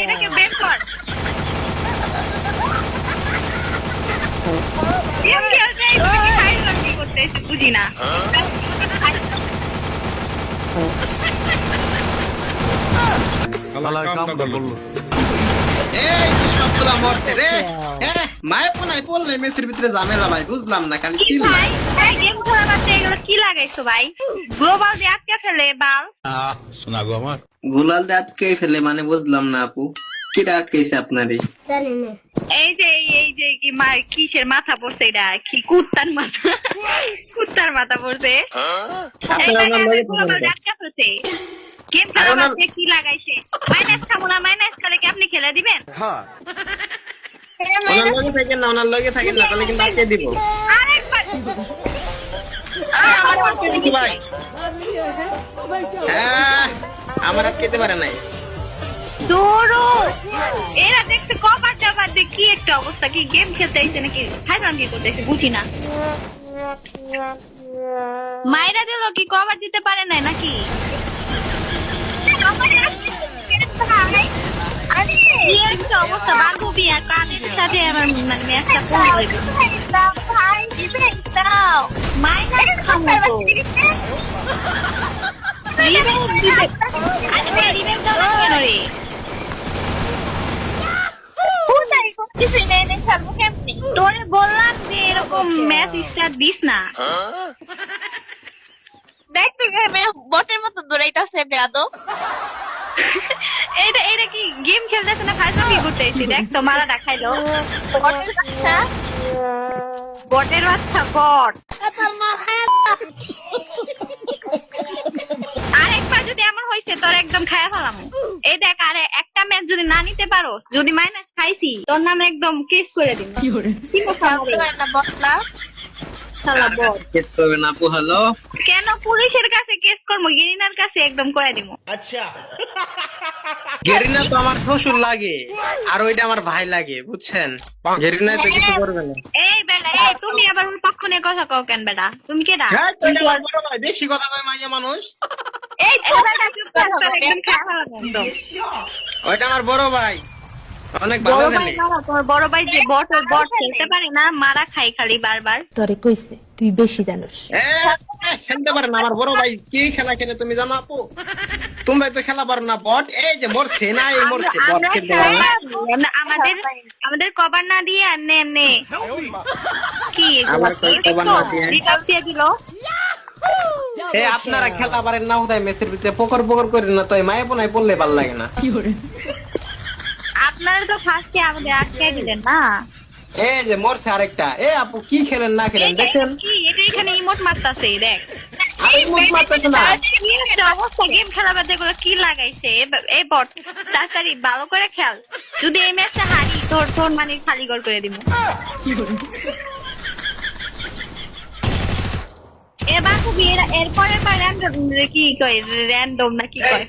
এটাকে বের কর। গেম খেলতে তুমি কি ফাইজলামি কি করতেছিস বুঝি না। আল্লাহ কামটা করলো। এই কি সবগুলা মরছে রে। মায়ে পোনায় পড়লে মেসের ভিতরে ঝামেলা ভাই, বুঝলাম না খালি কি ভাই এই গেম খেলা বাদে এগুলো কি লাগাইছো ভাই? গ্লোবাল দিয়ে আটকে ফেলে বাল। শোনা গো আমার গুলাল দিয়ে আটকে ফেলে মানে বুঝলাম না আপু, কিরা আটকেছে আপনারে? এই যে কি কিসের মাথা পড়ছে এটা? কি কুত্তার মাথা, কুত্তার মাথা পড়ছে। গেম খেলা বাদে কি লাগাইছে? মাইনাস খাবো না, মাইনাস খেলে কি আপনি খেলে দিবেন? ওনার লগে থাকেন না, ওনার লগে থাকেন না, তাহলে কিন্তু আটকে দিব। আরেকবার আমার আটকে দিচ্ছি ভাই। আমার আটকেতে পারে নাই। দৌড়ো। এরা দেখছে কভার টাভার দিয়ে কি একটা অবস্থা, কি গেম খেলতে আইছে নাকি হাইরান কি করতেছে বুঝি না। মাইরা দিল কি কভার দিতে পারে নাই নাকি? কি একটা অবস্থা, বান্ধবী আর কানের সাথে আমার মানে ম্যাচটা পড়ে হয়ে গেল। মাইনাস খামো তো। রিভেঞ্জ দিবে। আরে রিভেঞ্জ দাও না কেন রে? তোরে বললাম যে এরকম ম্যাচ স্টার্ট দিস না। দেখ বটের মতো দৌড়াইতেছে বেয়াদব। এটা কি গেম খেলতেছে না ফাইজলামি করতেছে? দেখ তো মারাটা খাইলো। বটের বাচ্চা বট। আরেকবার যদি এমন হয়েছে তোর একদম খায়া ফেলাম। এই দেখ আরে একটা ম্যাচ যদি না নিতে পারো, যদি মাইনাস খাইছি তোর নামে একদম কেস করে দিন। কি কথা বলে? শালা বট। কেস করবেন আপু? হ্যালো, কেন পুলিশের কাছে কেস করবো? গেরিনার কাছে একদম করে দিব। গেরিনা তো আমার শ্বশুর লাগে, আর ওইটা আমার ভাই লাগে, বুঝছেন? গেরিনা তো কিছু করবে না। এই বেটা, এই তুমি আবার ওর পক্ষ নিয়ে কথা কও কেন বেটা? তুমি কেডা? হ্যাঁ, ওইটা আমার বড় ভাই, বেশি কথা কয় মাইয়া মানুষ। এই ছোটটা চুপ কর, তোর একদম খায়া ফেলাম একদম। ওইটা আমার বড় ভাই, অনেক বড় ভালো ভাই জানে। না, তোর বড় ভাই যে বট খেলতে পারে না, মারা খাই খালি বারবার। তোরে কইছে তুই বেশি জানোস। খেলতে পারে না আমার বড় ভাই, কি খেলা খেলে তুমি জানো আপু? তুমি তো খেলা পারো না। বট এই যে মরছে না, এই মরছে বট আমরা খেলতে পারে না। আমাদের কভার না দিয়ে এমনি এমনি কি আমার cover না দিয়ে। রিকাপ দিয়ে দিল। আপনারা খেলা পারেন না, কোথায় মেসের ভিতরে পকর পকর করেন না, তো মায়ে বোনায় পড়লে ভালো লাগে না। আপনারা তো ফার্স্টে আমাদের আটকে দিলেন না। এই যে মরছে আরেকটা। আপু কি খেলেন না খেলেন দেখেন। কি এটা এখানে ইমোট মারতাছে দেখ। আরে মুখ মারতেছে না। কি একটা অবস্থা, গেম খেলা বাদে এগুলো কি লাগাইছে? এই বট তাড়াতাড়ি ভালো করে খেল। যদি এই ম্যাচটা হারি তোর মানে খালি গোল করে দিব। এবার খুব এরপরে র্যান্ডম কি কয়, র্যান্ডম না কি কয়?